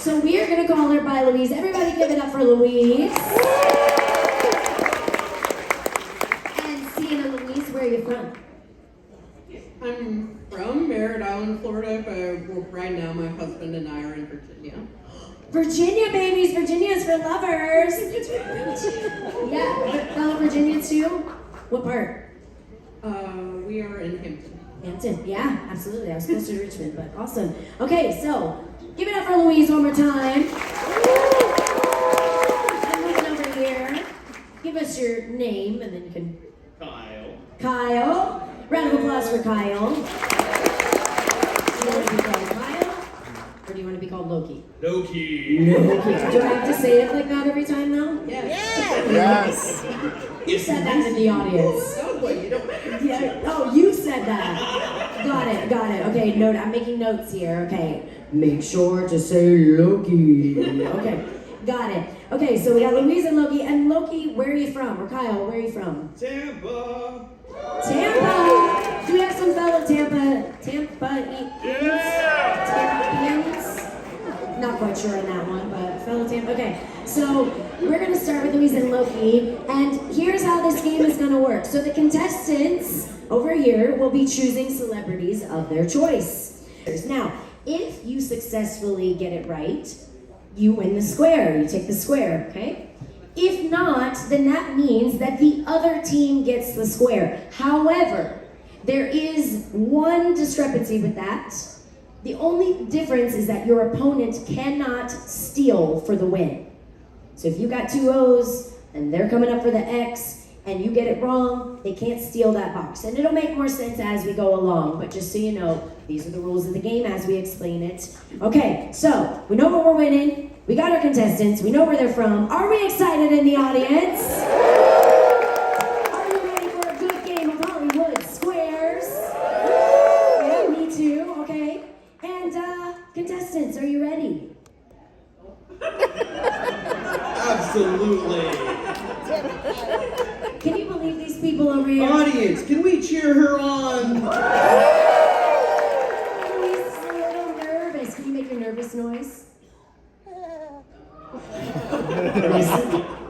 So we are gonna call her by Louise. Everybody give it up for Louise. And seeing Louise, where are you from? I'm from Merritt Island, Florida, but right now my husband and I are in Virginia. Virginia, babies. Virginia is for lovers. Yeah, fellow Virginia too? What part? We are in Hampton. Hampton, yeah, absolutely. I was closer to Richmond, but awesome. Okay, so give it up for Louise one more time. And moving over here, give us your name, and then you can... Kyle. Round of applause for Kyle. Do you want to be called Kyle, or do you want to be called Loki? Loki. Do I have to say it like that every time, though? Yes. You said that in the audience. No, but you don't have to. Yeah. Oh, you said that. Got it. Okay, note. I'm making notes here. Okay. Make sure to say Loki. Okay. Got it. Okay, so we got Louise and Loki. And Loki, where are you from? Or Kyle, where are you from? Tampa. Do we have some fellow Tampaans? Not quite sure on that one, but fellow Tampa. Okay, so we're gonna start with Louise and Loki, and here's how this game is gonna work. So the contestants over here will be choosing celebrities of their choice. Now, if you successfully get it right, you win the square. You take the square, okay? If not, then that means that the other team gets the square. However, there is one discrepancy with that. The only difference is that your opponent cannot steal for the win. So if you got two O's and they're coming up for the X and you get it wrong, they can't steal that box. And it'll make more sense as we go along, but just so you know, these are the rules of the game as we explain it. Okay, so we know what we're winning. We got our contestants. We know where they're from. Are we excited in the audience? Are you ready for a good game of Hollywood Squares? Yeah, me too. Okay. And contestants, are you ready? Absolutely. Can you believe these people over here? Audience, can we cheer her on? Louise is a little nervous. Can you make your nervous noise?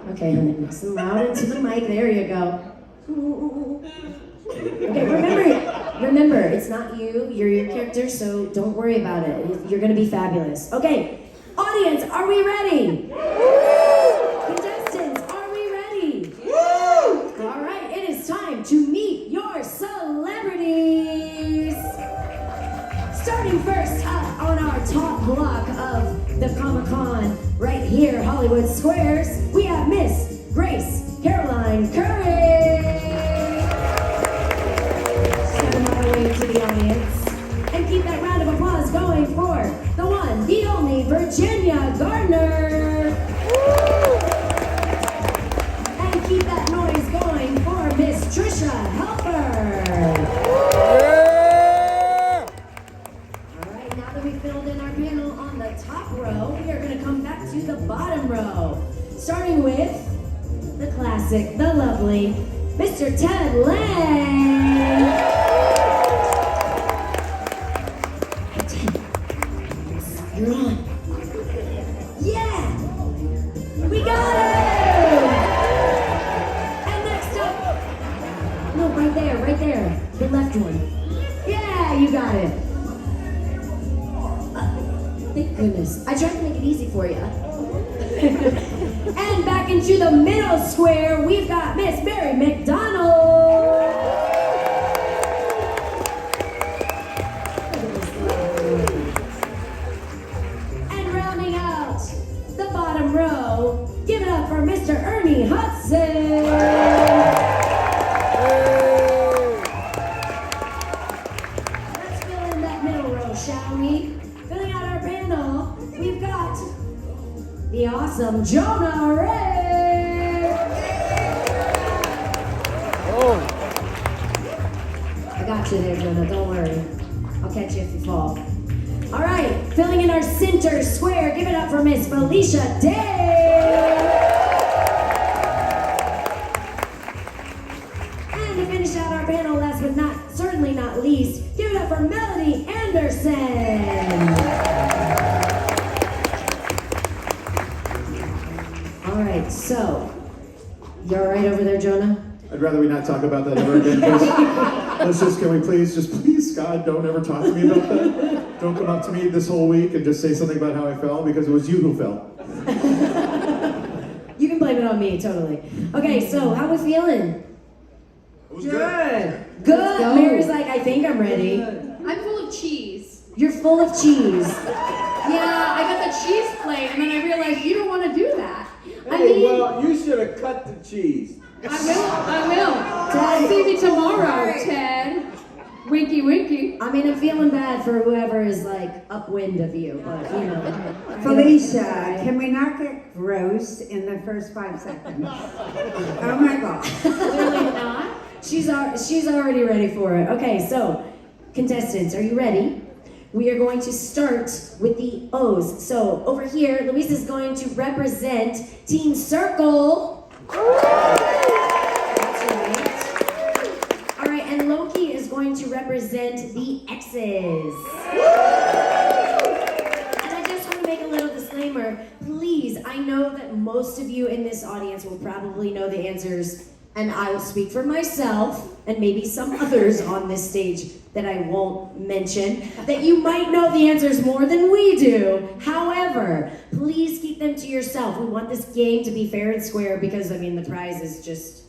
Okay, honey, nice and loud into the mic. There you go. Okay, remember, it's not you. You're your character, so don't worry about it. You're gonna be fabulous. Okay, audience, are we ready? Contestants, are we ready? All right, it is time to meet your celebrities. Starting first up on our top block of the Comic-Con, right here, Hollywood Squares, we have Miss Grace Caroline Currey. Send them all the way to the audience. And keep that round of applause going for the one, the only Virginia Gardner. And keep that noise going for Miss Tricia Helfer. Filled in our panel on the top row, we are going to come back to the bottom row, starting with the classic, the lovely Mr. Ted Lange. You're on. Yeah, we got it. And next up, no, right there, the left one. Yeah, you got it. Thank goodness. I tried to make it easy for you. And back into the middle square, we've got Miss Mary McDonnell. And rounding out the bottom row, give it up for Mr. Ernie Hudson. Let's fill in that middle row, shall we? Filling out our panel, we've got the awesome Jonah Ray. I got you there, Jonah, don't worry. I'll catch you if you fall. All right, filling in our center square, give it up for Miss Felicia Day. And to finish out our panel, last but certainly not least, give it up for Melody Anderson. Jonah? I'd rather we not talk about that ever again. Can we please, God, don't ever talk to me about that. Don't come up to me this whole week and just say something about how I fell, because it was you who fell. You can blame it on me, totally. Okay, so how we feeling? It was good. Good. Mary's like, I think I'm ready. I'm full of cheese. You're full of cheese. Yeah, I got the cheese plate, and then I realized you don't want to do that. Hey, well, you should have cut the cheese. I will. See me tomorrow, Ted. Winky, winky. I mean, I'm feeling bad for whoever is like upwind of you, but you know. Felicia, can we not get gross in the first 5 seconds? Oh my God. Clearly not. She's already ready for it. Okay, so contestants, are you ready? We are going to start with the O's. So over here, Louise is going to represent Team Circle. That's right. All right, and Loki is going to represent the X's. And I just want to make a little disclaimer. Please, I know that most of you in this audience will probably know the answers, and I will speak for myself and maybe some others on this stage that I won't mention, that you might know the answers more than we do. However, please keep them to yourself. We want this game to be fair and square because, I mean, the prize is just,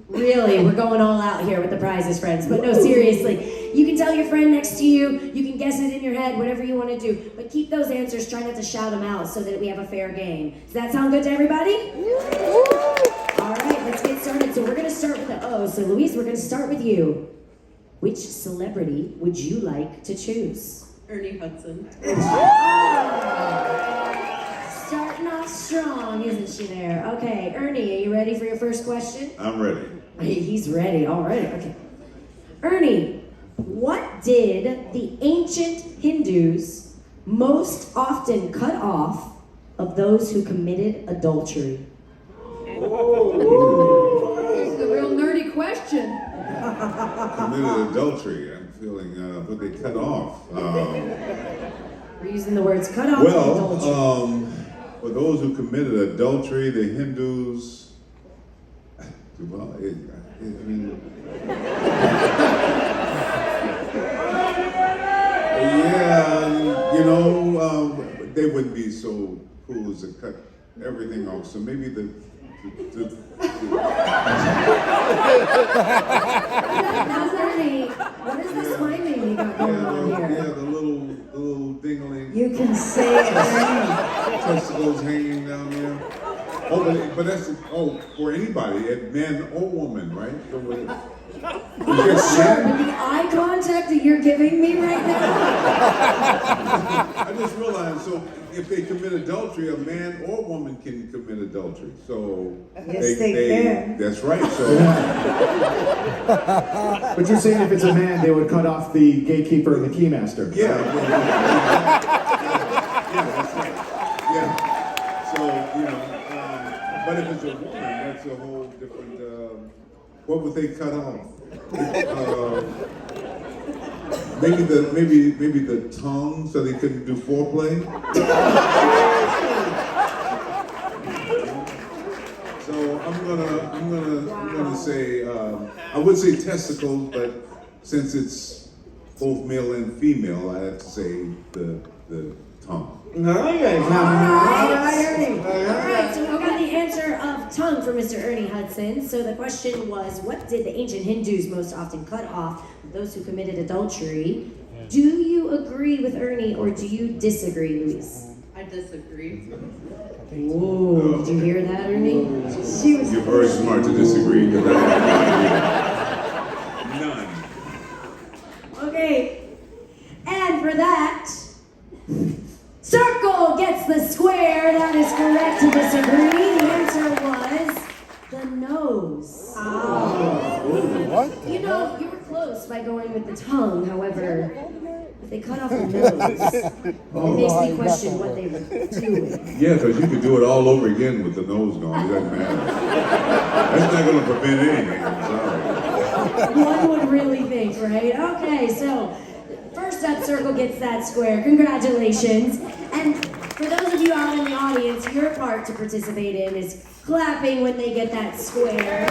really, we're going all out here with the prizes, friends. But no, seriously, you can tell your friend next to you, you can guess it in your head, whatever you want to do, but keep those answers, try not to shout them out so that we have a fair game. Does that sound good to everybody? All right, let's get started. So we're going to start with the O. So Louise, we're going to start with you. Which celebrity would you like to choose? Ernie Hudson. Starting off strong, isn't she there? Okay, Ernie, are you ready for your first question? I'm ready. He's ready, all right, okay. Ernie, what did the ancient Hindus most often cut off of those who committed adultery? This is a real nerdy question. Committed adultery. I'm feeling what they cut off. We're using the words cut off and adultery. For those who committed adultery, the Hindus. Well, I mean, yeah, you know, they wouldn't be so cool as to cut everything off. So maybe the Now, Ernie, what is this miming you got going on yeah, here? the little dingling. You can say it, Ernie. Testicles hanging down there. Oh, but that's for anybody, man or woman, right? So Sure, with the eye contact that you're giving me right now. I just realized, so if they commit adultery, a man or woman can commit adultery. So Yes, they can. That's right. So But you're saying if it's a man, they would cut off the gatekeeper and the keymaster. yeah, that's right. Yeah. So but if it's a woman, that's a whole different. What would they cut off? Maybe the tongue, so they couldn't do foreplay. So I'm gonna say I would say testicles, but since it's both male and female, I have to say the tongue. All right, Ernie. All right, so we got the answer of tongue for Mr. Ernie Hudson. So the question was, what did the ancient Hindus most often cut off of those who committed adultery? Do you agree with Ernie or do you disagree, Louise? I disagree. Whoa, did you hear that, Ernie? You're very smart to disagree. None. Okay, and for that, Circle gets the square. That is correct to disagree. The answer was the nose. What? You know, you were close by going with the tongue. However, if they cut off the nose, it makes me question what they were doing. Yeah, because you could do it all over again with the nose gone. It doesn't matter. That's not going to prevent anything. I'm sorry. One would really think, right? Okay, so first up, Circle gets that square. Congratulations. And for those of you out in the audience, your part to participate in is clapping when they get that square.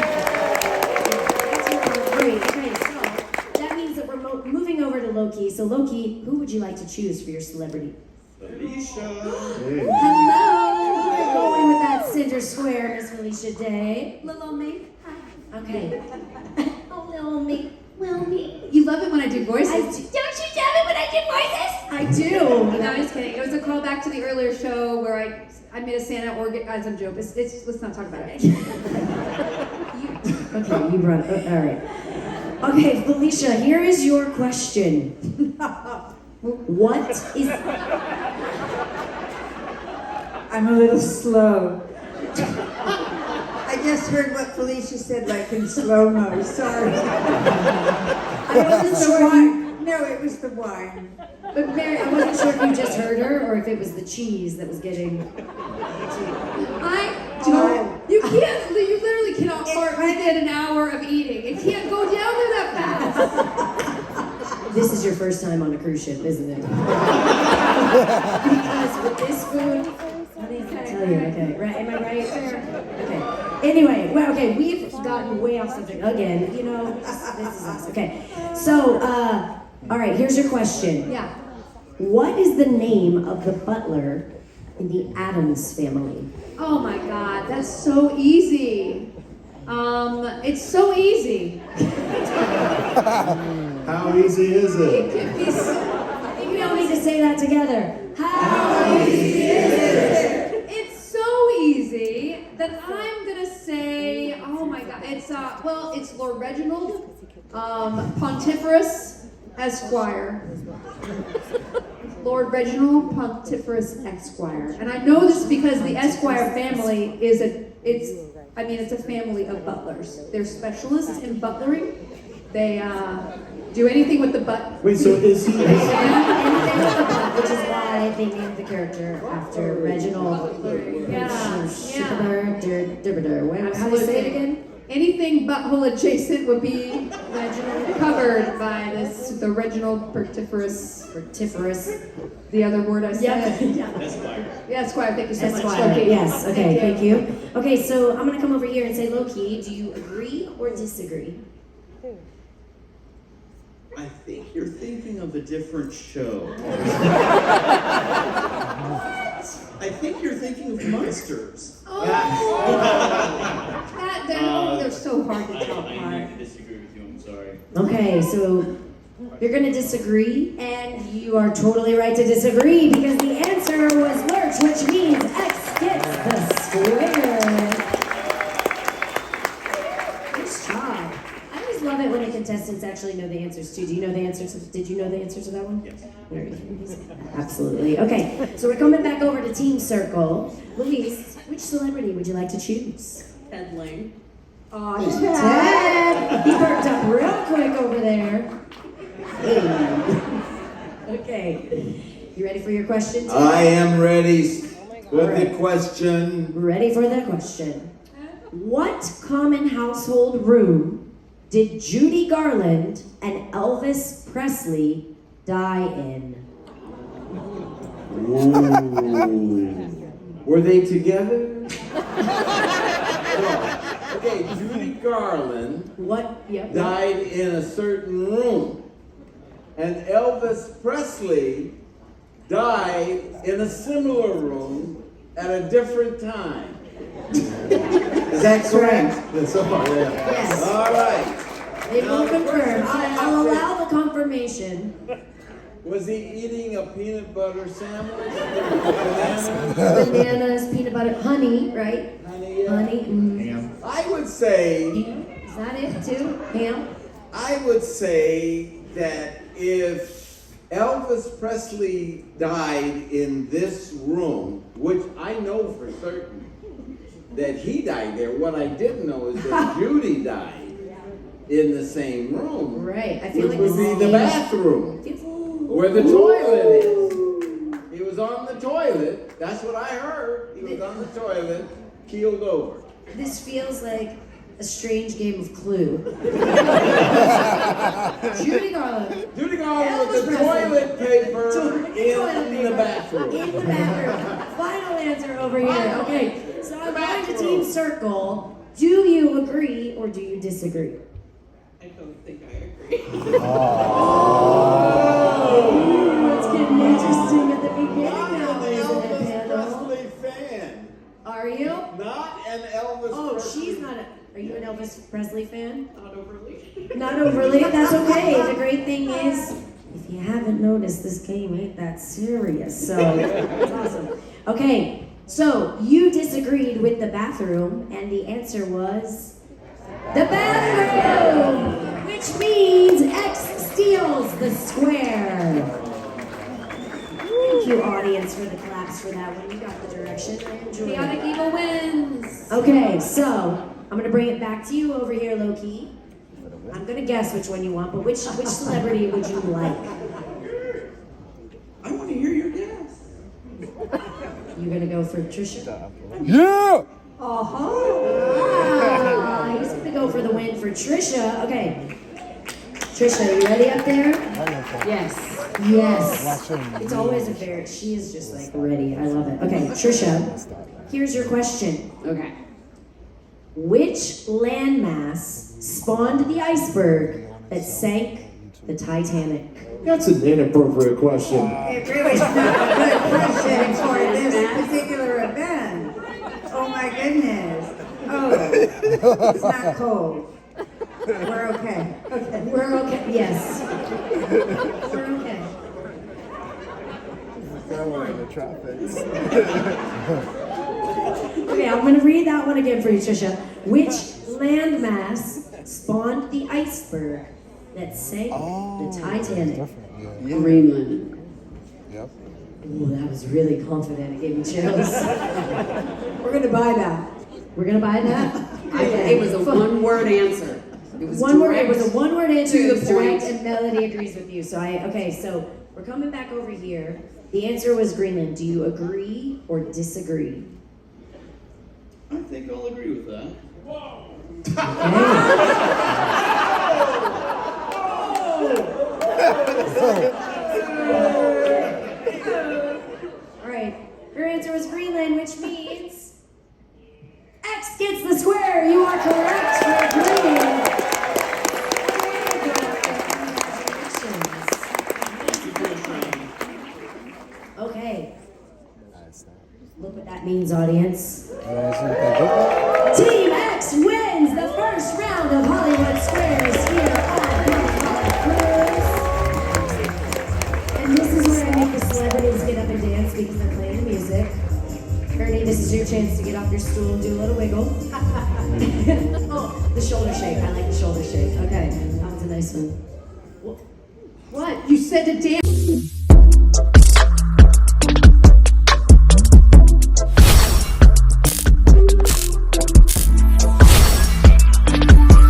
so moving over to Loki. So Loki, who would you like to choose for your celebrity? Felicia. Hello. We're going with that center square, Miss Felicia Day. Little me. Okay. Oh, little me. Little me. You love it when I do voices. Don't you tell me when I do voices? I do. No, I'm just kidding. It was a callback to the earlier show where I made a Santa orgasm joke. Let's not talk about it. Okay, you run. All right. Okay, Felicia, here is your question. What is... I'm a little slow. I just heard what Felicia said, like in slow-mo. Sorry. I wasn't The sure you... wine. No, it was the wine. But Mary, I wasn't sure if you just heard her or if it was the cheese that was getting... You literally cannot fart within an hour of eating. It can't go down there that fast. This is your first time on a cruise ship, isn't it? Because with this food... I tell you, okay, right? Am I right? Okay. Anyway, well, okay, we've gotten way off subject again. You know, this is us. Okay. So, all right, here's your question. Yeah. What is the name of the butler in the Addams Family? Oh my God, that's so easy. It's so easy. How easy is It it? could be. We all need to say that together. How easy is it? It's so easy that I'm gonna say, oh my God, it's Lord Reginald, Pontiferous Esquire. Lord Reginald Pontiferous Esquire. And I know this because the Esquire family it's a family of butlers. They're specialists in butlering. They do anything with the butt. Wait, so is he... Anything with the butt, which is why they named the character after Reginald. Yeah. How do you say it again? Anything butthole adjacent would be covered by the Reginald Pontiferous. The other word I said. Yeah. Yeah, Esquire, thank you so much. Esquire. Loki. Yes, okay, thank you. Okay, so I'm gonna come over here and say, Loki, do you agree or disagree? I think you're thinking of a different show. I think you're thinking of Monsters. They're so hard to tell I apart. need to disagree with you, I'm sorry. Okay, so you're gonna disagree, and you are totally right to disagree because the answer was Lurch, which means X gets the square. Nice job. I always love it when the contestants actually know the answers too. Did you know the answer to that one? Yes. Absolutely. Okay, so we're coming back over to Team Circle. Louise, which celebrity would you like to choose? Ted Lange. Oh, Ted! He perked up real quick over there. Hey. Okay. You ready for your question, Ted? I am ready with the question. Ready for the question. What common household room did Judy Garland and Elvis Presley die in? Ooh. Were they together? Okay, Judy Garland died in a certain room, and Elvis Presley died in a similar room at a different time. Is that correct? That's so far, yeah. Yes. All right. They both confirmed. I'll allow the confirmation. Was he eating a peanut butter sandwich? Bananas, peanut butter, honey, right? Honey, yeah. Honey. Ham. I would say. Is that it too? Ham? I would say that if Elvis Presley died in this room, which I know for certain that he died there, what I didn't know is that Judy died in the same room. Right. I feel Which like would be the bathroom, where the toilet is. He was on the toilet. That's what I heard. He was on the toilet, keeled over. This feels like a strange game of Clue. Judy Garland. Judy Garland Elvis with the Presley. toilet paper Toilet in paper. the bathroom. In the bathroom. Final answer over here. Okay, so I'm going to Team Circle. Do you agree or do you disagree? I don't think I agree. It's getting interesting at the beginning I'm now, an isn't it, Elvis Panel? Presley fan. Are you? Not an Elvis Oh, Presley. she's not a... Are you an Elvis Presley fan? Not overly. Not overly, that's okay. The great thing is, if you haven't noticed, this game ain't that serious, so it's awesome. Okay, so you disagreed with the bathroom, and the answer was the bathroom, which means X steals the square. Thank you, audience, for the claps for that one. You got the direction. I enjoyed Chaotic it. Evil wins. Okay, so I'm gonna bring it back to you over here, Loki. I'm gonna guess which one you want, but which celebrity would you like? I want to hear your guess. You gonna go for Tricia? Yeah! Ah, he's gonna go for the win for Tricia. Okay. Tricia, you ready up there? Yes. Yes. It's always a fair. She is just like ready. I love it. Okay, Tricia, here's your question. Okay. Which landmass spawned the iceberg that sank the Titanic? That's an inappropriate question. It really is not a good question for this particular event. Oh my goodness. Oh, it's not cold. We're okay. Okay. We're okay. Yes. We're okay. Okay, I'm gonna read that one again for you, Tricia. Which landmass spawned the iceberg that sank the Titanic? Greenland. Yep. Ooh, that was really confident. It gave me chills. We're gonna buy that. We're gonna buy that? It was a one-word answer. It was One word. It direct was a one-word answer to to the the point, point. and Melody agrees with you. So so we're coming back over here. The answer was Greenland. Do you agree or disagree? I think I'll agree with that. All right. Your answer was Greenland, which means X gets the square. You are correct for agreeing. Okay. Look what that means, audience. Team X wins the first round of Hollywood Squares here on And this is where I make the celebrities get up and dance because they're playing the music. Ernie, this is your chance to get off your stool and do a little wiggle. Oh, the shoulder shake. I like the shoulder shake. Okay, that was a nice one. What? You said to dance.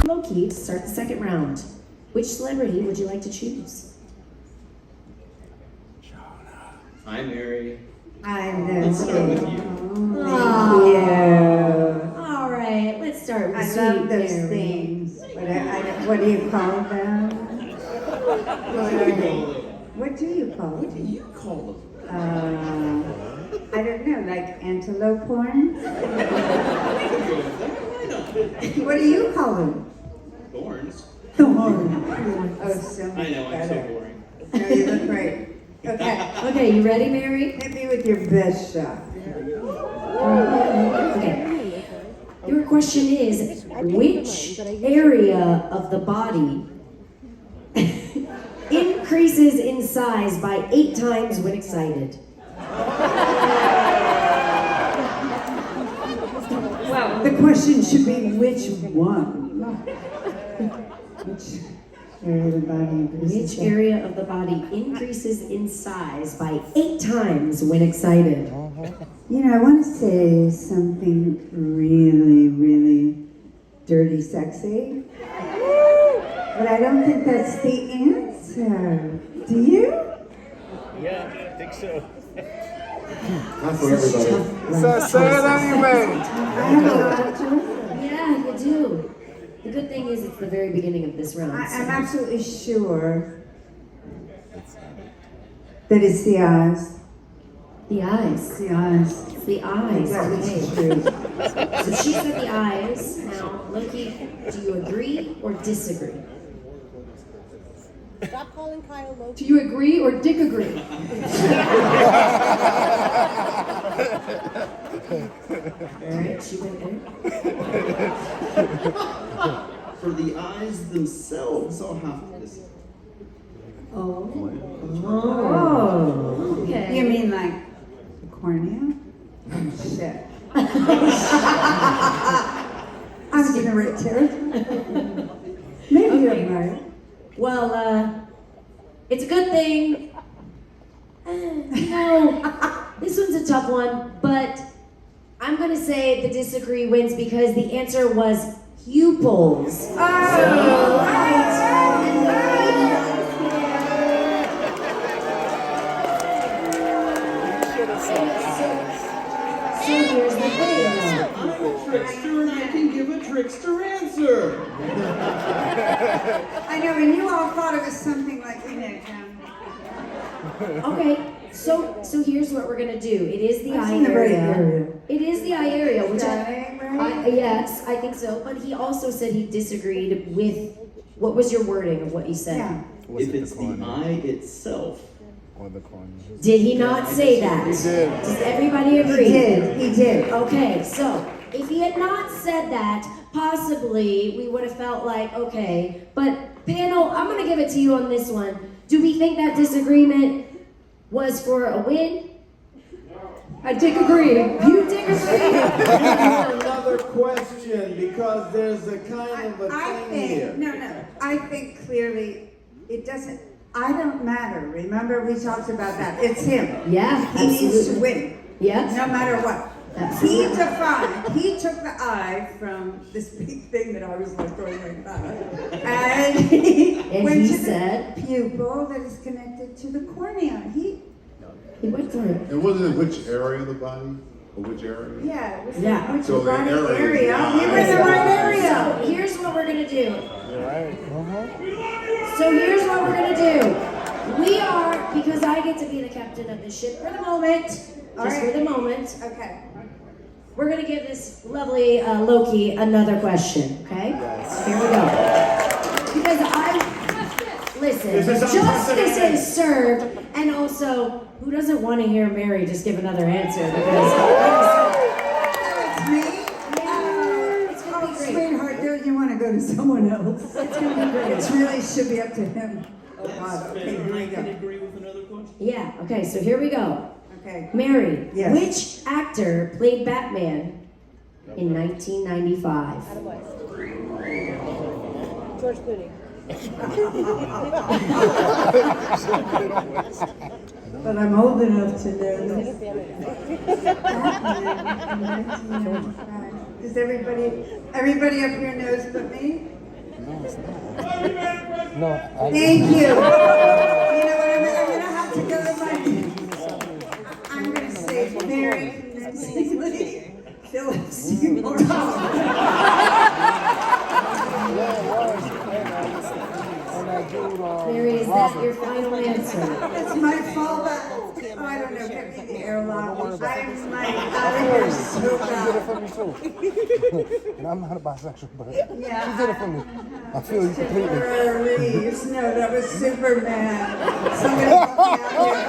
Loki, to start the second round. Which celebrity would you like to choose? Hi, Mary. I'm Let's start with the. you. Oh, Yeah. all right, let's start with I sweet love those Mary. things. What do you call them? What do you call What do them? you call them? I don't know, like antelope horns? What do you call them? Thorns. Thorns. Oh, so I much know, I'm so better. boring. No, you look great. Okay, Okay, you ready, Mary? hit me with your best shot. Okay. Your question is, which area of the body increases in size by 8 times when excited? Well, the question should be which one? Which area of the body? Which area of the body increases in size by 8 times when excited? You know, I want to say something really, really dirty sexy. But I don't think that's the answer. Do you? Yeah, I think so. Not for everybody. Say it anyway. I have a lot of choices. Yeah, you do. The good thing is it's the very beginning of this round. I'm absolutely sure that it's the eyes. The eyes. The eyes. It's the eyes. That Okay. is true. So she said the eyes. Now, Loki, do you agree or disagree? Stop calling Kyle Loki. Do you agree or dick agree? Alright, she went there. For the eyes themselves, I'll have to disagree. Oh. Oh. Okay. You mean like the cornea? Oh, shit. I'm gonna write territory. Maybe you're right. Well, it's a good thing. This one's a tough one, but I'm gonna say the disagree wins because the answer was pupils. Oh, right. So here's the thing. I'm a trickster and I can give a trickster answer. I know, and you all thought it was something like, Okay, so here's what we're gonna do. It is the That's eye in the right area. area. It is the eye area, which Right? yes, I think so. But he also said he disagreed with what was your wording of what you said. Yeah. If it's the eye itself, Or the corner. Did he not say that? He did. Does everybody agree? He did. Okay, so if he had not said that, possibly we would have felt like, okay, but panel, I'm gonna give it to you on this one. Do we think that disagreement was for a win? I dick agree. You disagree? Another question, because there's a kind of a thing here. No. I think clearly it doesn't, I don't matter. Remember, we talked about that. It's him. Yeah, He needs to absolutely. win. Yeah. No matter what. Absolutely. He took the eye from this big thing that I was like going like that. And And went he to said- the pupil that is connected to the cornea. He went through it. And wasn't it which area of the body? Or which area? Yeah, it was Yeah. which So the body area is area. the You were in the eye. right area. So here's what we're gonna do. You're right. So here's what we're gonna do. We are, because I get to be the captain of the ship for the moment, just for the moment, Okay. we're gonna give this lovely Loki another question, okay? Here we go. Because listen, This is justice unprecedented. is served, and also, who doesn't want to hear Mary just give another answer? Because It's me? it's gonna be great. Sweetheart, don't you want to go to someone else? It's gonna be great. It really should be up to him. Oh, God. Okay, here we I can go. agree with another question. Yeah, okay, so here we go. Okay. Mary, Yes. which actor played Batman in 1995? George Clooney. But I'm old enough to know this. Does everybody up here knows but me? No, Thank you. You know what, I'm gonna have to go to I'm gonna say very convincingly, Philip Seymour. Mary, is that your final answer? That's my fallback. Oh, I don't know, get me the airlock. I'm like out of here so She did it bad. for me too. And I'm not a bisexual, but Yeah. she did it for me. I feel you completely. Christopher Reeves. No, that was Superman. Somebody help me out here.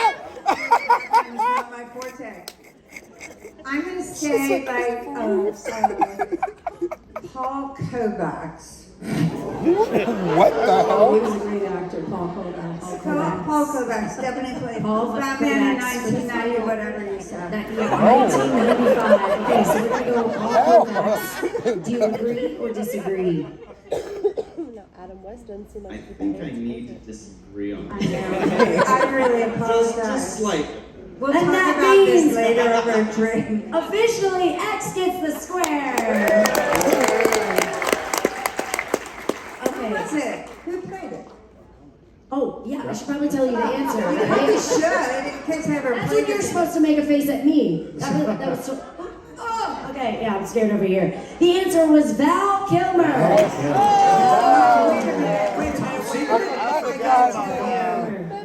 That's not my forte. I'm gonna say like Paul Kovacs. What the hell? He was a great actor, Paul Kovacs. Paul Kovacs definitely played Paul Batman in Kovacs. 1990, whatever you said. 1995. Okay, so we're gonna go with Paul Kovacs. Do you agree or disagree? No, Adam West doesn't seem like I he's think I that need to disagree on I this. know. I really apologize. Just slightly. We'll And talk that about this means- later over a drink. Officially, X gets the square. That's Okay. it. Who played it? Oh, yeah, I should probably tell you the answer. You right? probably should, in case I ever That's played when you're it. supposed to make a face at me. That was so. Oh, okay, yeah, I'm scared over here. The answer was Val Kilmer. Wait a minute. I gotta tell you,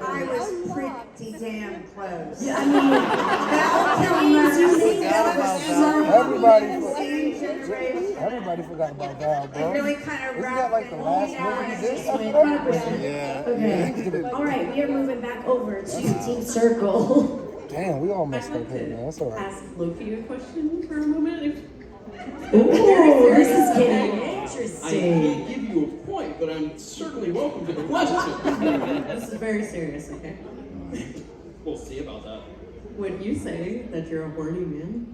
I was pretty damn close. I mean, Val Kilmer, means you think that was so Everybody. same generation. Everybody forgot about Val, bro. Really kind of Isn't that like the last movie you did? Okay. All right, we are moving back over to Team Circle. Damn, we all messed up here, man. That's all right. Ask Loki a question for a moment. Ooh, this is getting I interesting. can't give you a point, but I'm certainly welcome to the question. This is very serious, okay? We'll see about that. Would you say that you're a horny man?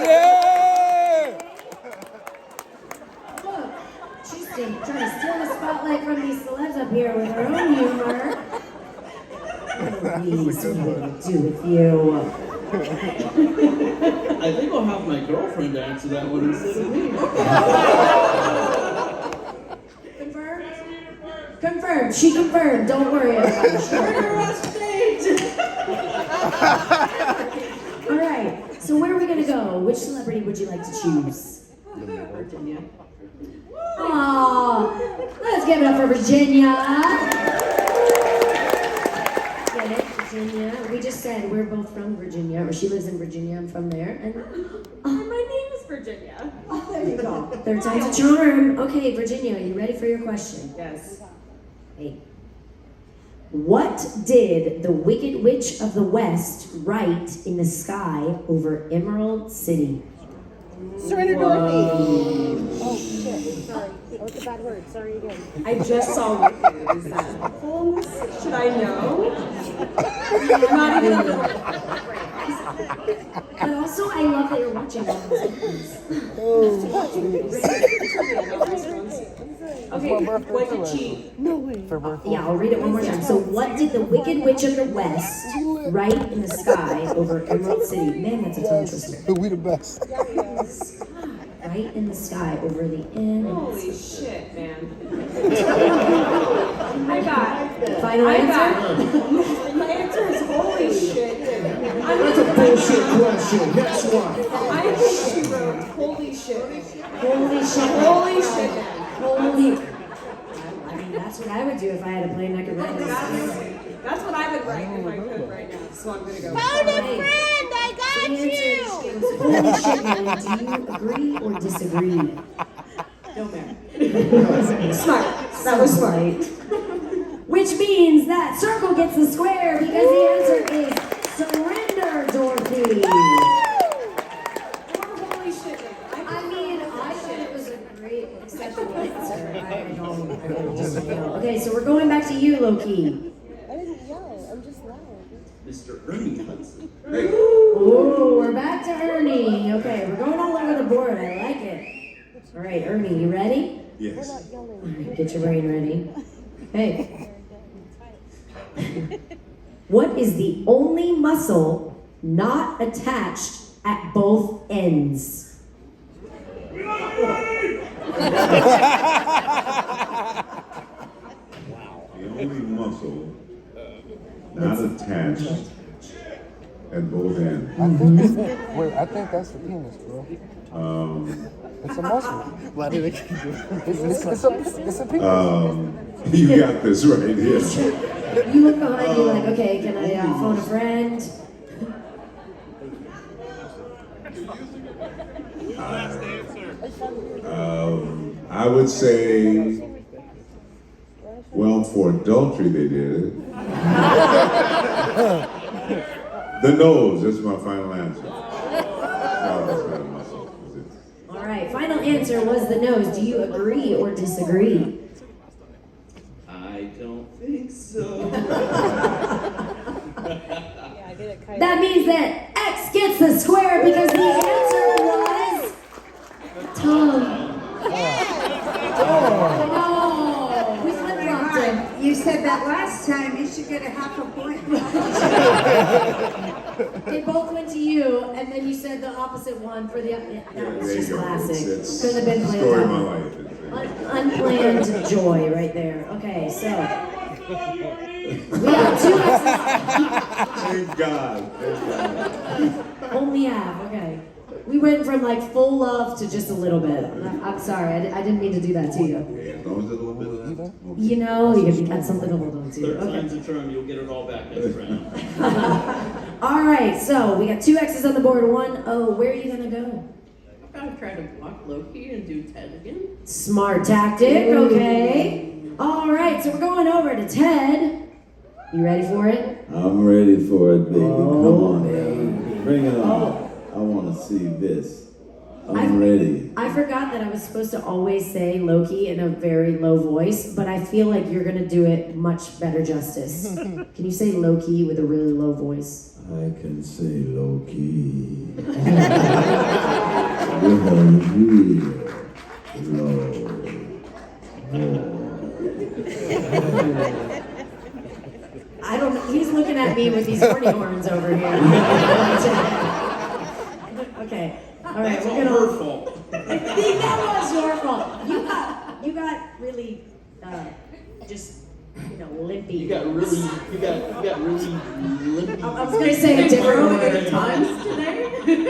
Yeah! Look, she's still trying to steal the spotlight from these celebs up here with her own humor. Please, what will we do with you? I think I'll have my girlfriend answer that one instead of me. Confirmed? Confirmed. She confirmed. Don't worry about it. All right. So where are we gonna go? Which celebrity would you like to choose? Virginia. Aww. Let's give it up for Virginia. Get it, Virginia? We just said we're both from Virginia, or she lives in Virginia. I'm from there, and My name is Virginia. oh, there you go. Third time's a charm. Okay, Virginia, are you ready for your question? Yes. Hey. What did the Wicked Witch of the West write in the sky over Emerald City? Surrender Dorothy. Oh shit. Sorry. That was a bad word. Sorry again. I just saw Wicked. Is that helpful? Should I know? Not even a little. But also, I love that you're watching all these movies. Okay, like a cheat. No way. Yeah, I'll read it one more time. So, what did the Wicked Witch of the West write in the sky over Emerald City? Man, that's a tongue twister. We the best. Right in the sky over the Emerald Holy City. shit, man. Final answer? My answer is holy shit. That's a bullshit question. Next one. I think she wrote holy shit. Holy shit. Holy shit, man. Holy. I mean, that's what I would do if I had a plane I could rent. That's what I would write if I could right now. So I'm gonna go. Found a friend. I got you. Holy shit, man. Do you agree or disagree? Don't matter. Smart. That was smart. Which means that Circle gets the square because the answer is surrender, Dorothy. Holy shit, man. I mean, I thought it was a great acceptable answer. I don't just, okay, so we're going back to you, Loki. I didn't yell. I'm just loud. Mr. Ernie Hudson. Ooh, we're back to Ernie. Okay, we're going all over the board. I like it. All right, Ernie, you ready? Yes. All right, get your brain ready. Hey. What is the only muscle not attached at both ends? The only muscle not attached at both ends. Wait, I think that's the penis, bro. It's a muscle. It's a penis. You got this right here. You look behind you like, okay, can I phone a friend? I would say, well, for adultery they did it. The nose, that's my final answer. No, that's not a muscle. All right, final answer was the nose. Do you agree or disagree? I don't think so. Yeah, I did it kind That means that X gets the square because the answer was tongue. No, we flip-flopped it. You said that last time, you should get a half a point. They both went to you, and then you said the opposite one for the. That was There just you go. classic. It's Couldn't have been the planned story of out. my life. Unplanned joy right there. Okay, so we have two X's. Thank God. Thank God. Only half. Okay. We went from like full love to just a little bit. I'm sorry, I didn't mean to do that to you. As long as it's a little bit of that. You know, you got something to hold on to. Third Okay. time's a charm, you'll get it all back next round. All right, so we got 2 X's on the board, 1 O. Where are you gonna go? I'm gonna try to block Loki and do Ted again. Smart tactic, okay. All right, so we're going over to Ted. You ready for it? I'm ready for it, baby. Come on, baby. Bring it on. I want to see this. I'm ready. I forgot that I was supposed to always say Loki in a very low voice, but I feel like you're gonna do it much better justice. Can you say Loki with a really low voice? I can say Loki. With a real low I don't know. He's looking at me with these horny horns over here. Okay. All right. That's we're all gonna. her fault. That was your fault. You got really just limpy. You got really limpy. I was gonna say a different word. times today.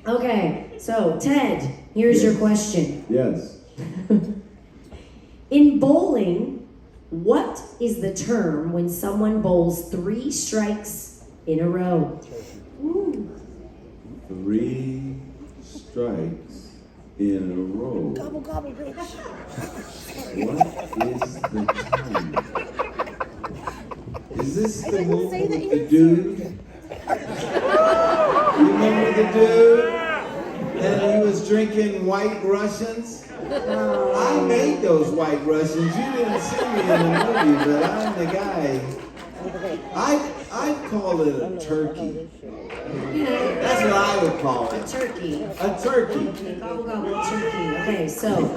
Okay. So Ted, here's your question. Yes. In bowling, what is the term when someone bowls 3 strikes in a row? Ooh. 3 strikes in a row. Gobble, gobble, bitch. What is the time? Is this the move with the dude? You remember the dude? And he was drinking White Russians? I made those White Russians. You didn't see me in the movie, but I'm the guy. I'd call it a turkey. That's what I would call it. A turkey. A turkey. Gobble gobble turkey. Okay, so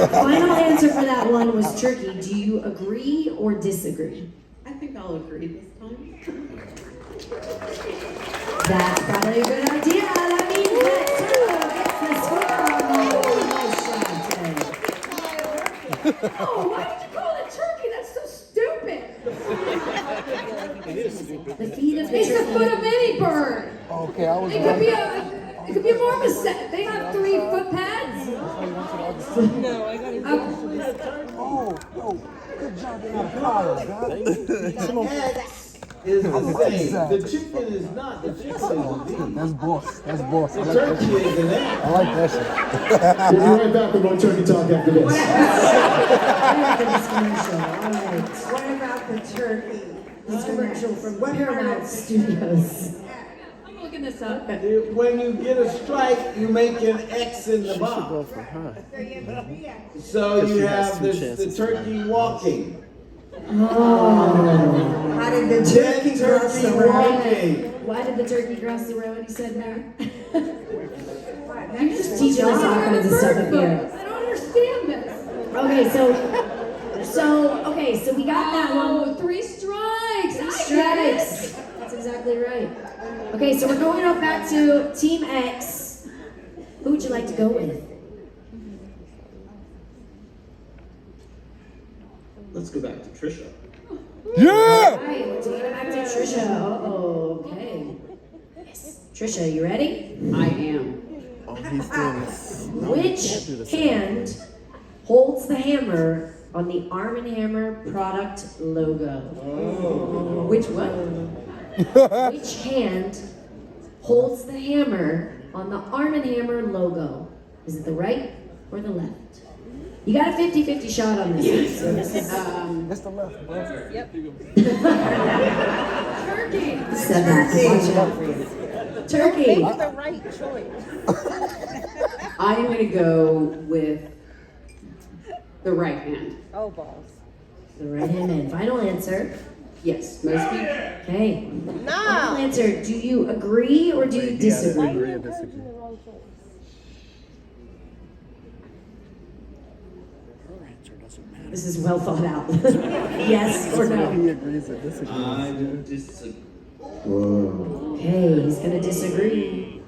final answer for that one was turkey. Do you agree or disagree? I think I'll agree this time. That's probably a good idea. That means that Turbo gets the score on the nice shot, Ted. Oh, why did you call it turkey? That's so stupid. It is stupid. The feet of the It's the turkey. foot of any bird. Okay, I was It could be a marmoset. They have 3 foot pads. No, I gotta do Oh, good job in the fire, guys. Is the same. The chicken is not. The chicken is a beef. That's boss. That's boss. I The like that turkey shit. is an egg. I like that shit. We'll be right back with more turkey talk after this. After this commercial. All right. What about the turkey? This commercial from What Paramount Studios. I'm looking this up. When you get a strike, you make an X in the box. So you have the turkey walking. How did the turkey cross the road? walking. Why did the turkey cross the road? He said no. You're just teaching us all kinds of stuff up here. I don't understand this. Okay, so we got that one. Oh, 3 strikes. 3 I get strikes. That's exactly right. Okay, so we're going up back to Team X. Who would you like to go with? Let's go back to Tricia. Yeah! All right, we're taking it back to Tricia. Uh-oh, okay. Yes. Tricia, you ready? I am. Oh, he's doing this. Which hand holds the hammer on the Arm & Hammer product logo? Oh. Which what? Which hand holds the hammer on the Arm & Hammer logo? Is it the right or the left? You got a 50-50 shot on this. Yes. So this is That's the left, bro. Turkey. said that. Watch out. Turkey. Make the right choice. I'm gonna go with the right hand. Oh, balls. The right hand man. Final answer. Yes, most people. Okay. Final No. answer. Do you agree or do you disagree? Agree or disagree? This is well thought out. Yes or no? He agrees or disagrees. I will disagree. Whoa. Okay, he's gonna disagree.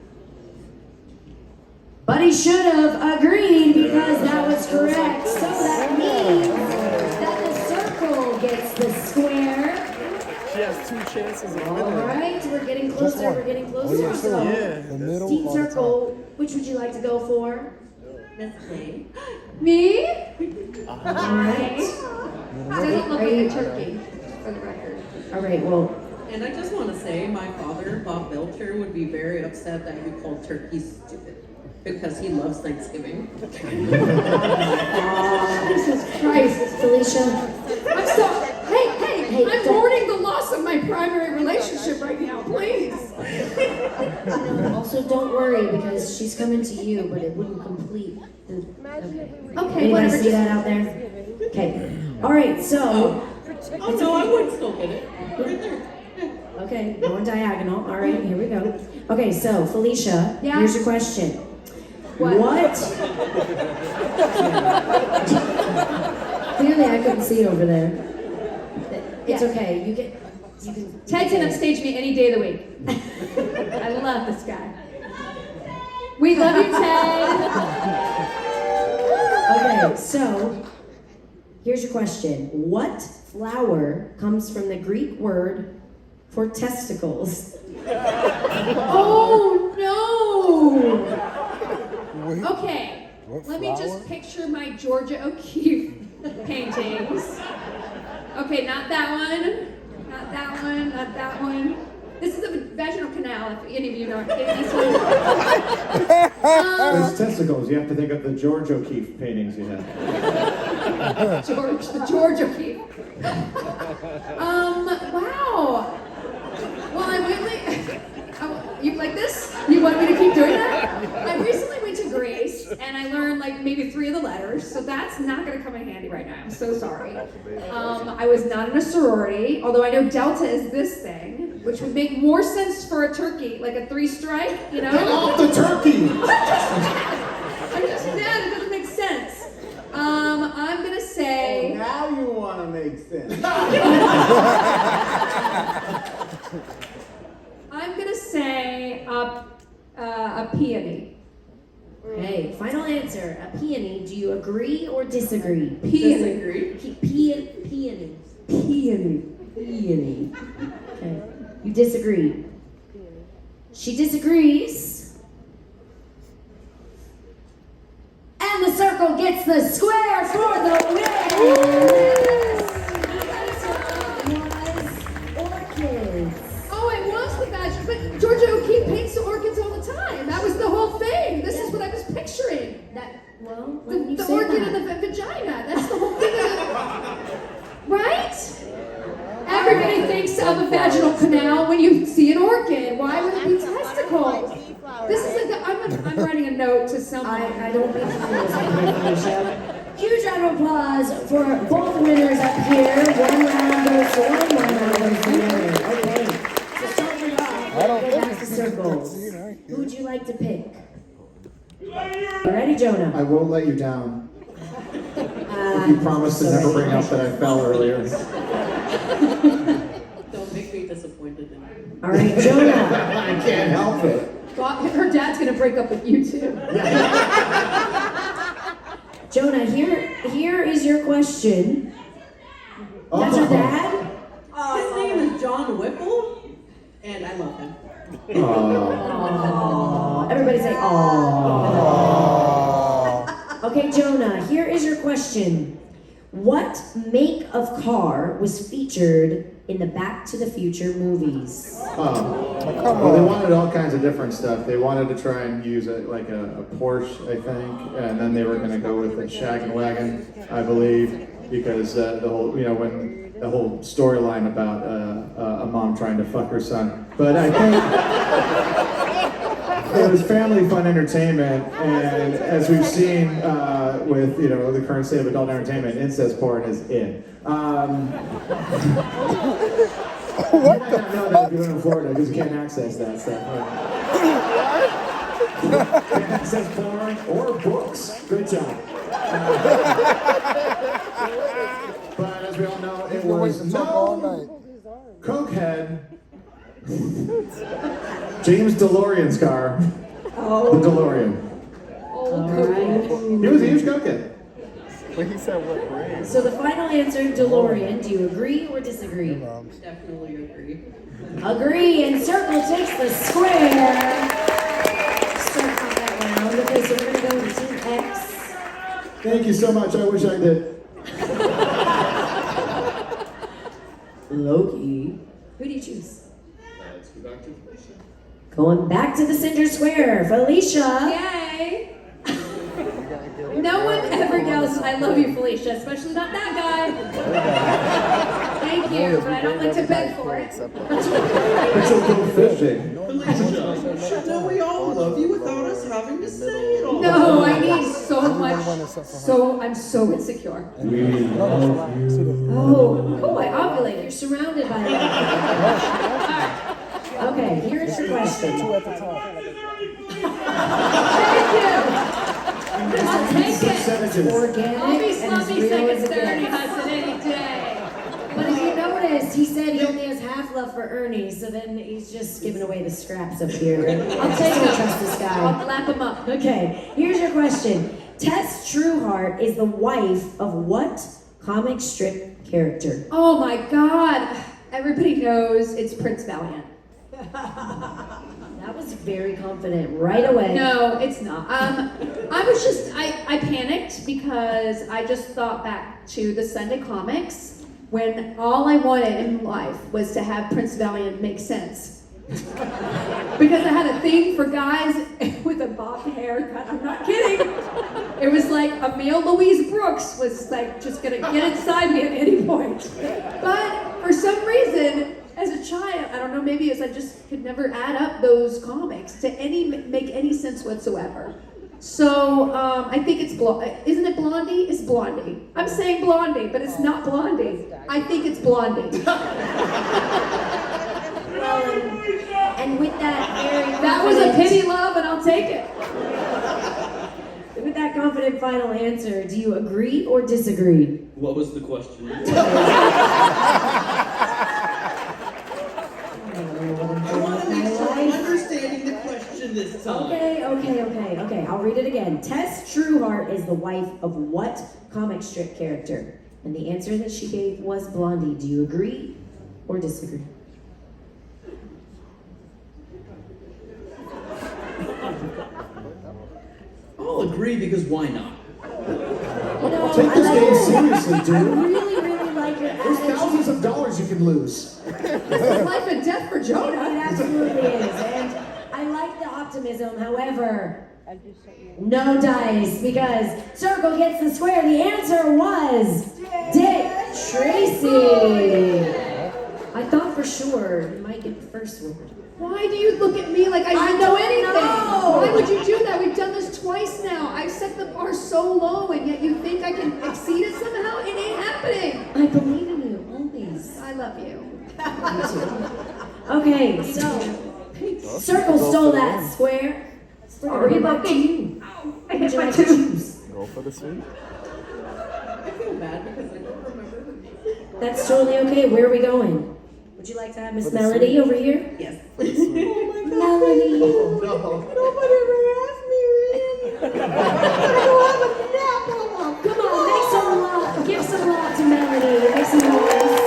But he should have agreed because that was correct. So that means that the circle gets the square. She has 2 chances of All winning. right, we're getting closer. We're getting closer. So, The middle Team or the Circle, which would you like to go for? Miss Lane. Me? All right. Doesn't look like a turkey, for the record. All right. Well, And I just want to say, my father, Bob Belcher, would be very upset that you called turkey stupid because he loves Thanksgiving. Jesus Christ. Felicia. I'm so, hey, Hey, I'm mourning the loss of my primary relationship right now, please. Also, don't worry because she's coming to you, but it wouldn't complete the. Okay, Anybody whatever. see that out there? Okay. All right. So. Oh no, I would still get it. Right there. Okay, going diagonal. All right, here we go. Okay, so Felicia, Yeah? here's your question. What? Clearly, I couldn't see over there. It's Yeah. okay. You can. Ted can upstage me any day of the week. I love this guy. We love you, Ted. Okay, so here's your question. What flower comes from the Greek word for testicles? Oh no! Okay, What let me flower? just picture my Georgia O'Keeffe paintings. Okay, not that one. Not that one. Not that one. This is a vaginal canal, if any of you know this one. With testicles, you have to think of the George O'Keeffe paintings you have. The George O'Keeffe. Wow. Well, you like this? You want me to keep doing that? I recently went to Grace and I learned like maybe 3 of the letters, so that's not gonna come in handy right now. I'm so sorry. I was not in a sorority, although I know Delta is this thing, which would make more sense for a turkey, like a 3-strike, you know? Get off the turkey! I'm just mad, it doesn't make sense. I'm gonna say. Oh, now you want to make sense. I'm gonna say a peony. Okay, final answer. A peony. Do you agree or disagree? Disagree. Peony. Peony. Okay. You disagree. She disagrees. And the circle gets the square for the win! Orchids. Oh, it was the badger, but Georgia O'Keeffe paints the orchids all the time. That was the whole thing. This is what I was picturing. The orchid in the vagina. That's the whole thing. Right? Everybody thinks of a vaginal canal when you see an orchid. Why would it be testicles? This is like I'm writing a note to someone. I don't think she feels Felicia. Huge round of applause for both winners up here. One round goes to one round goes to the other. Okay. So starting off, I don't go think back to it's circles. you know. Who would you like to pick? You ready, Jonah? I won't let you down. You promised to never bring up that I fell earlier. Don't make me disappointed in you. All right, Jonah. I can't help it. God, her dad's gonna break up with you too. Jonah, here is your question. That's your dad? His name is John Whipple, and I love him. Aww. Everybody say aww. Okay, Jonah, here is your question. What make of car was featured in the Back to the Future movies? Well, they wanted all kinds of different stuff. They wanted to try and use a Porsche, I think, and then they were going to go with a Shaggin' Wagon, I believe, because the whole, when the whole storyline about a mom trying to fuck her son. But I think it was family fun entertainment, and as we've seen with the current state of adult entertainment, incest porn is in. You might not know that if you live in Florida because you can't access that stuff. Can't access porn or books. Good job. But as we all know, it was no cokehead James DeLorean's car. The DeLorean. All right. He was a huge cokehead. But he said what brand? So the final answer, DeLorean. Do you agree or disagree? Definitely agree. Agree, and Circle takes the square. Start out that round. Okay, so we're gonna go with Team X. Thank you so much. I wish I did. Loki. Who do you choose? back to Felicia. Going back to the center square, Felicia. Yay! No one ever yells, "I love you, Felicia," especially not that guy. Thank you, but I don't like to beg for it. It's a go fishing. Felicia, you should know we all love you without us having to say it all. No, I need so much. I'm so insecure. We love you. Oh, I ovulated. You're surrounded by them. Okay, here's your question. Thank you. I'll take it. Organic I'll be and as sloppy real seconds as it to Ernie gets. Hudson any day. But if you noticed, he said he only has half love for Ernie, so then he's just giving away the scraps up here. I'll take Don't him. trust this guy. I'll lap him up. Okay, here's your question. Tess Trueheart is the wife of what comic strip character? Oh my God. Everybody knows it's Prince Valiant. That was very confident right away. No, it's not. I panicked because I just thought back to the Sunday comics when all I wanted in life was to have Prince Valiant make sense. Because I had a thing for guys with a bob haircut. I'm not kidding. It was like a male Louise Brooks was like just gonna get inside me at any point. But for some reason, as a child, I don't know, maybe as I just could never add up those comics to make any sense whatsoever. So I think it's isn't it Blondie? It's Blondie. I'm saying Blondie, but it's not Blondie. I think it's Blondie. Well, and with that very That was a pity love, and I'll take it. With that confident final answer, do you agree or disagree? What was the question? I want to make sure I'm understanding the question this time. Okay. I'll read it again. Tess Trueheart is the wife of what comic strip character? And the answer that she gave was Blondie. Do you agree or disagree? I'll agree because why not? Take this game seriously, I dude. really like your There's attitude. thousands of dollars you can lose. It's life and death for Jonah. It absolutely is. And I like the optimism. However, no dice because Circle gets the square. The answer was Dick Tracy. I thought for sure you might get the first word. Why do you look at me like I don't know anything? Why would you do that? We've done this twice now. I've set the bar so low, and yet you think I can exceed it somehow? It ain't happening. I believe in you, always. I love you. Okay, so Circle stole that square. Sorry, Back to Lucky. you. I Would hit you my like to tooth. choose? Go for the sweet. I feel bad because I don't remember her name. That's totally okay. Where are we going? Would you like to have Miss Melody over here? Yes. Melody. Nobody ever asked me, Come on, make some love. Give some love to Melody. Make some noise.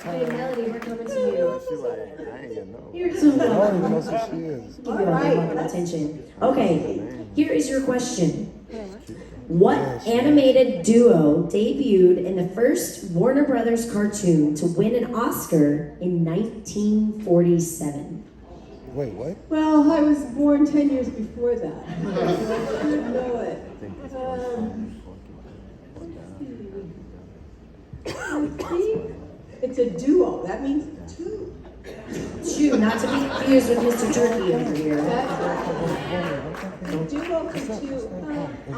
Hey, Melody, we're coming to you. She's like, I ain't gonna know. Here's some I don't love. even know who she is. Give you a lot of attention. Okay, here is your question. What animated duo debuted in the first Warner Brothers cartoon to win an Oscar in 1947? Wait, what? Well, I was born 10 years before that. I should know it. I think it's a duo. That means two. Two, not to be confused with Mr. Turkey over here. Duo for two. I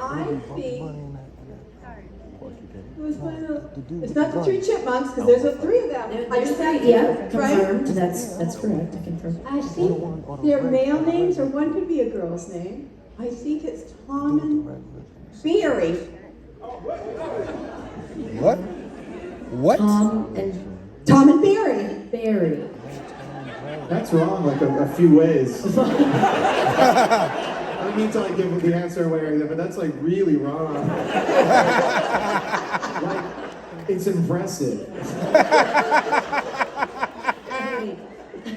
think it was one of, it's not the Three Chipmunks because there's three of them. I There's just three, have yeah, to, right? confirmed. That's correct. I confirm. I think they're male names or one could be a girl's name. I think it's Tom and Barry. What? What? Tom and Barry. Barry. That's wrong, like a few ways. I don't mean to like give the answer away or anything, but that's like really wrong. Like, it's impressive. Hey,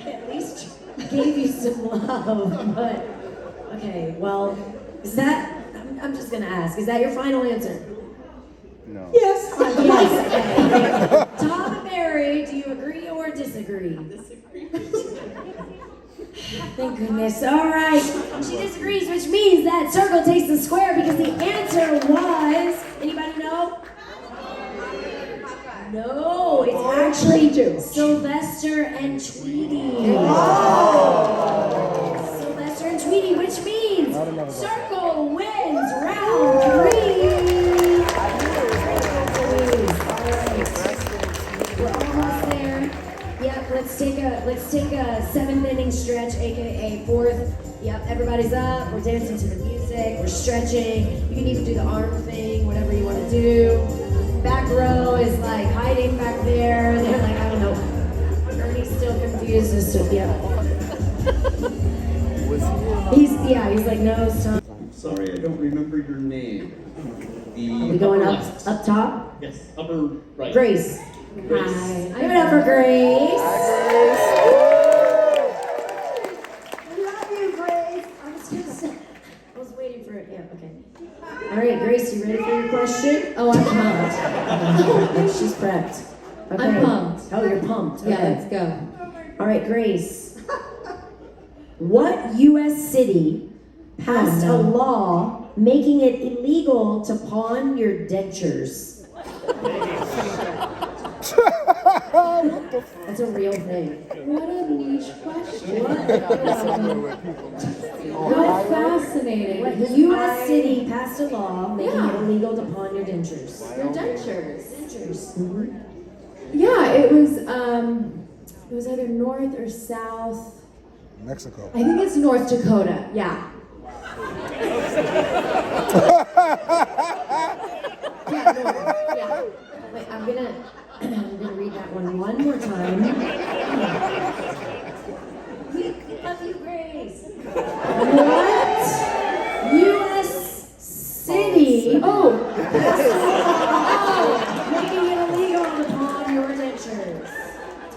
at least gave you some love, but okay. Well, is that? I'm just gonna ask. Is that your final answer? No. Yes. Yes. Okay. Tom and Barry Carey, do you agree or disagree? Disagree. Thank goodness. All right. She disagrees, which means that circle takes the square because the answer was. Anybody know? No, it's actually Sylvester and Tweety. Sylvester and Tweety, which means circle wins round 3. We're almost there. Yep, let's take a 7th inning stretch, aka 4th. Yep, everybody's up. We're dancing to the music. We're stretching. You can even do the arm thing, whatever you want to do. Back row is like hiding back there. They're like, I don't know. Ernie's still confused as to He's like, no, stop. Sorry, I don't remember your name. Are we going up top? Yes, upper right. Grace. Grace. Hi. Give it up for Grace. I love you, Grace. I was waiting for it. Yeah, okay. All right, Grace, you ready for your question? Oh, I'm pumped. She's prepped. Okay. I'm pumped. Oh, you're pumped. Okay. Yeah, let's go. All right, Grace. What U.S. city passed a law making it illegal to pawn your dentures? That's a real thing. What a niche question. What fascinating. What U.S. city passed a law making it illegal to pawn your dentures? Your dentures. Mm-hmm. Yeah, it was either north or south. Mexico. I think it's North Dakota. Yeah. Yeah, north. Yeah. Wait, I'm gonna read that one more time. Love you, Grace. What U.S. city? Making it illegal to pawn your dentures.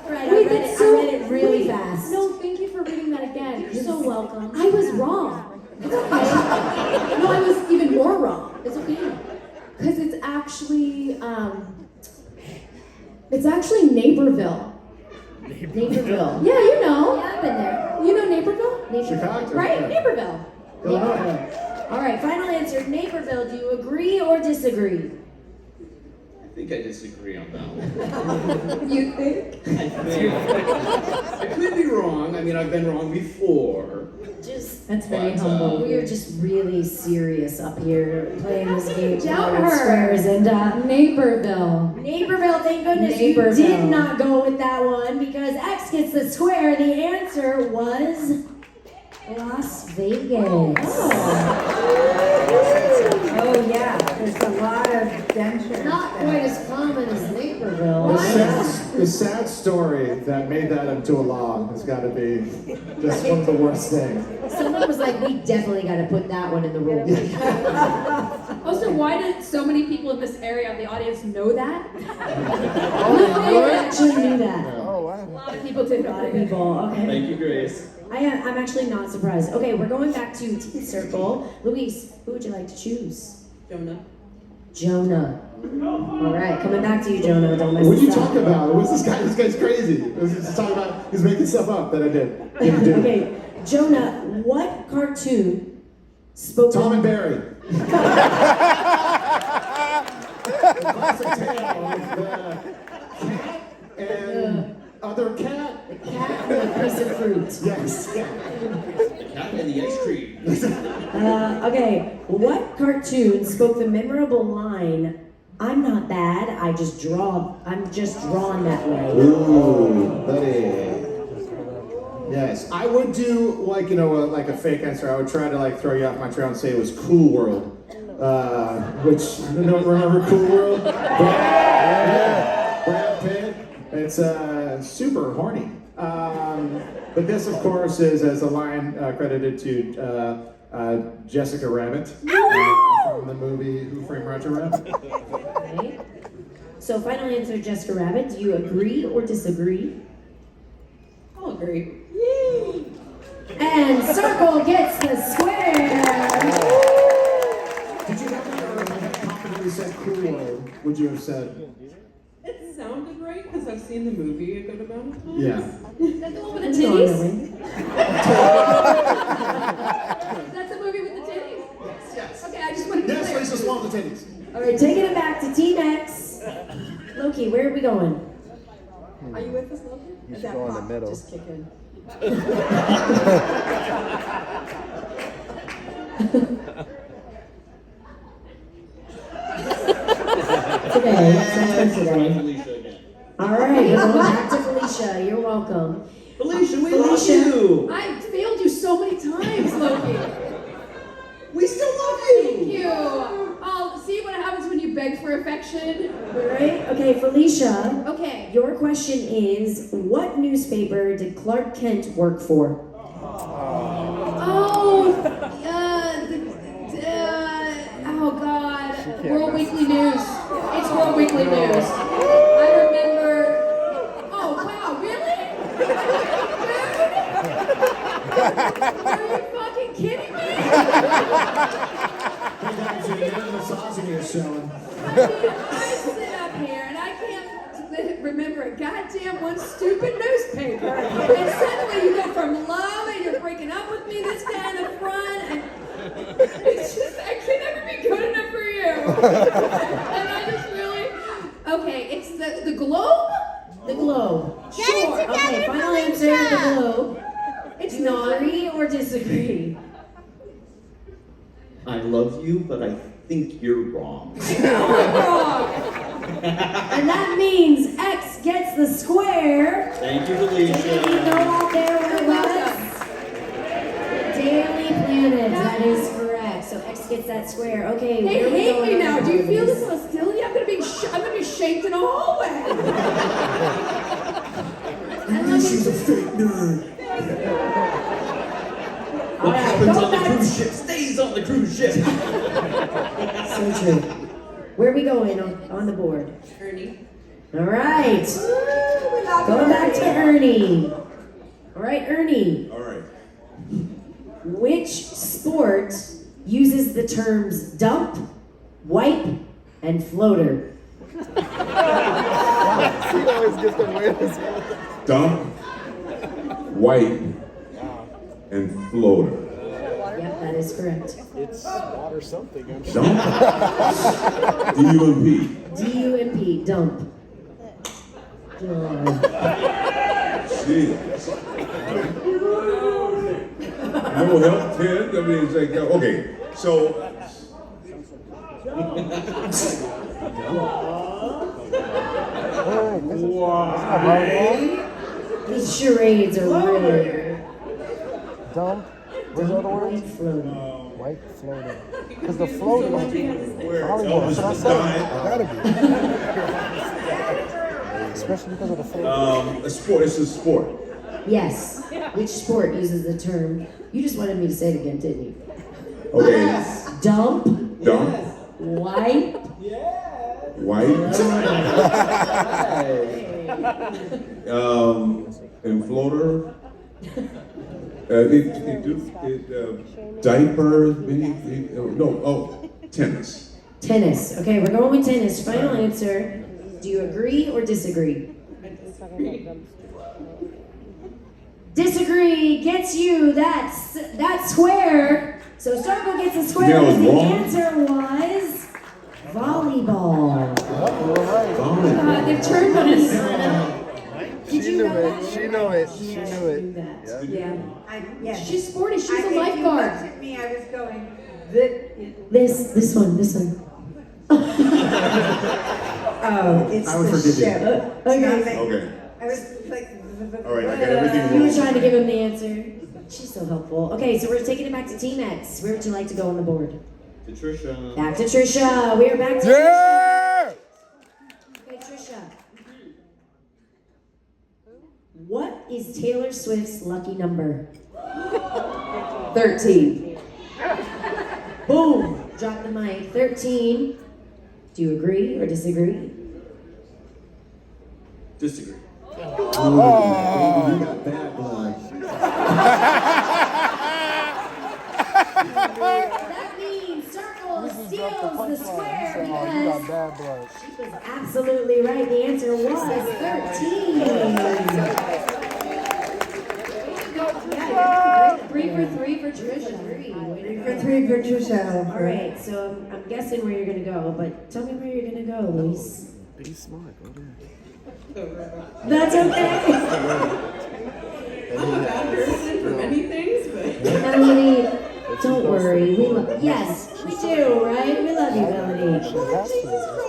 Right, Wait, I read it really fast. No, thank you for reading that again. You're so welcome. I was wrong. It's okay. No, I was even more wrong. It's okay. Because it's actually Naperville. Naperville. Yeah, you know. Yeah, I've been there. You know Naperville? Chicago. Right? Yeah. Naperville. Illinois. All right, final answer. Naperville, do you agree or disagree? I think I disagree on that one. You think? I could be wrong. I mean, I've been wrong before. That's very humble. We are just really serious up here playing this game. Down with squares and Naperville. Naperville, thank goodness Naperville. you did not go with that one because X gets the square. The answer was Las Vegas. Oh yeah, there's a lot of dentures. Not quite as common as Naperville. The sad story that made that into a law has got to be just one of the worst things. Someone was like, we definitely got to put that one in the rules. Also, why did so many people in this area of the audience know that? I actually knew that. Oh, wow. A lot of people did A lot know of that. people. Okay. Thank you, Grace. I'm actually not surprised. Okay, we're going back to Teen Circle. Luis, who would you like to choose? Jonah. Jonah. All right, coming back to you, Jonah. Don't mess What are you this up. talking about? What's this guy? This guy's crazy. He's just talking about, he's making stuff up that I didn't do. Okay, Jonah, what cartoon spoke Tom and Barry. The classic tale of the cat and other cat. The cat and the piece of fruit. Yes. The cat and the ice cream. Okay, what cartoon spoke the memorable line, I'm not bad, I'm just drawn that way? Ooh, buddy. Yes, I would do like, like a fake answer. I would try to like throw you off my trail and say it was Cool World. Which, you don't remember Cool World? Brad Pitt. It's super horny. But this, of course, is as a line credited to Jessica Rabbit from the movie Who Framed Roger Rabbit. Okay. So final answer, Jessica Rabbit. Do you agree or disagree? I'll agree. Yay! And Circle gets the square. Did you have confidently said Cool World? Would you have said? It sounded right because because I've seen the movie a good amount of times. Yeah. Is that the one with the That's titties? Garner. That's the movie with the titties? Yes. Okay, I just want to be Yes, clear. Lisa Swan with the titties. All right, taking it back to Team X. Loki, where are we going? Are you with us, Loki? You Is should that go in the pop middle. just kick in? Today, sometime today. Felicia again. All right, we're going back to Felicia. You're welcome. Felicia, we love Felicia. you. I failed you so many times, Loki. We still love you. Thank you. Oh, see what happens when you beg for affection? All right, okay, Felicia. Okay. Your question is, what newspaper did Clark Kent work for? Oh God, World Weekly News. It's World Weekly News. I remember. Oh wow, really? Dude? Are you fucking kidding me? Misogyny is showing. I sit up here and I can't remember a goddamn one stupid newspaper. And suddenly you go from love and you're breaking up with me this guy in the front. And it's just, I can never be good enough for you. And I just really, okay, it's the Globe? The Globe. Get it Sure. together, Okay, final answer, Felicia. the Globe. It's Do you not. agree or disagree? I love you, but I think you're wrong. And that means X gets the square. Thank you, Did you Felicia. know out there what it was? Daily Planet, that is correct. So X gets that square. Okay, They where are we hate going me on now. the Do you feel board? this hostility? I'm gonna be shaped in a hallway. She's a fake nerd. What happens on the cruise ship stays on the cruise ship. So true. Where are we going on the board? Ernie. All right. Going back to Ernie. All right, Ernie. All right. Which sport uses the terms dump, wipe, and floater? He always gets the weirdest. Dump, wipe, and floater. Yep, that is correct. It's water something, I'm sure. Dump? D-U-M-P. D-U-M-P, dump. Jesus. No help, Ted? I mean, it's like, okay, so. These charades are really Dump. Where's the other word? white floating. White floating. Because the floating is Where volleyball. Elvis That's was what I dying. said. Gotta be. Especially because of the floating. A sport, it's a sport. Yes. Which sport uses the term? You just wanted me to say it again, didn't you? Okay. Dump, Dump, wipe, wipe, and floater. Diaper, tennis. tennis. Okay, we're going with tennis. Final answer. Do you agree or disagree? Disagree gets you that square. So Circle gets a square. Yeah, I was The wrong. answer was volleyball. God, they've turned on us. She knew it. She knew it. She Yes, knew it. knew that. Yeah. Yes. She's sporty. She's a If you looked lifeguard. at me, I was going, This one. oh, it's I would the forgive you. ship. Okay. Okay. I was like, All right, I got everything You were wrong. trying to give him the answer. She's so helpful. Okay, so we're taking it back to Team X. Where would you like to go on the board? To Tricia. Back to Tricia. We are back to Yeah! Okay, Tricia. What is Taylor Swift's lucky number? 13. Boom! Drop the mic. 13. Do you agree or disagree? Disagree. You got bad blood. That means Circle Nicole steals the square Oh, you got because bad blood. she was absolutely right. The answer was 13. Yeah, 3 for 3 for Tricia. 3 for 3 for Tricia. All right, so I'm guessing where you're gonna go, but tell me where you're gonna go, Luis. Be smart, go there. That's okay. I'm a bad person for many things, but Melanie, don't worry. Yes, we do, right? We love you, Melanie. It has to.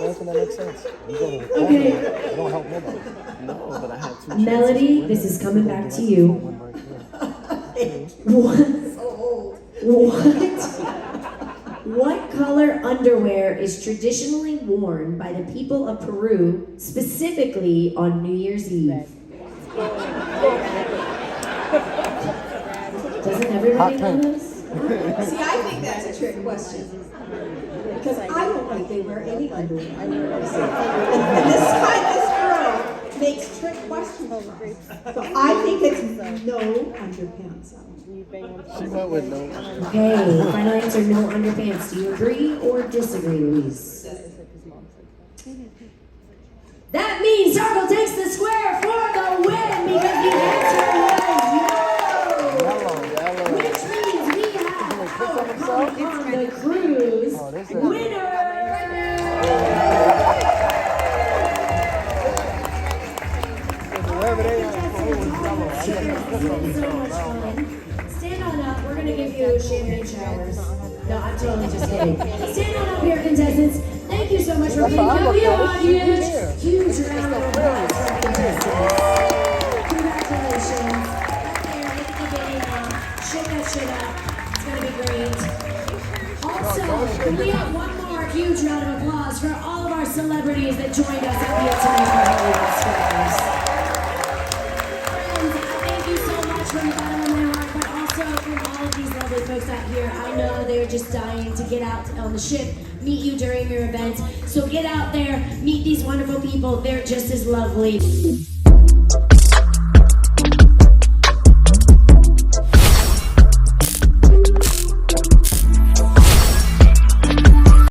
There's nothing that makes sense. You go to the corner. Okay. You don't help nobody. No, but I have two. Melody, this is coming back to you. What color underwear is traditionally worn by the people of Peru, specifically on New Year's Eve? Doesn't everybody know this? See, I think that's a trick question. Because I don't think they wear any underwear. I wear and this girl makes trick questions for us. So I think it's no underpants on. She went with no. Okay, final answer, no underpants. Do you agree or disagree, Louise? That means Circle takes the square for the win because the answer was no! Which means we have our Comic on the Cruise winner! Stand on up. We're going to give you champagne showers. No, I'm totally just kidding. Stand on up here, contestants. Thank you so much for being here. We have a huge round of applause for our contestants. Congratulations. Up there, look at the game now. Shake that shit up. It's going to be great. Also, we have one more huge round of applause for all of our celebrities that joined us up here tonight for Hollywood Stars. From the bottom of my heart, but also from all of these lovely folks out here. I know they're just dying to get out on the ship, meet you during your event. So get out there, meet these wonderful people. They're just as lovely.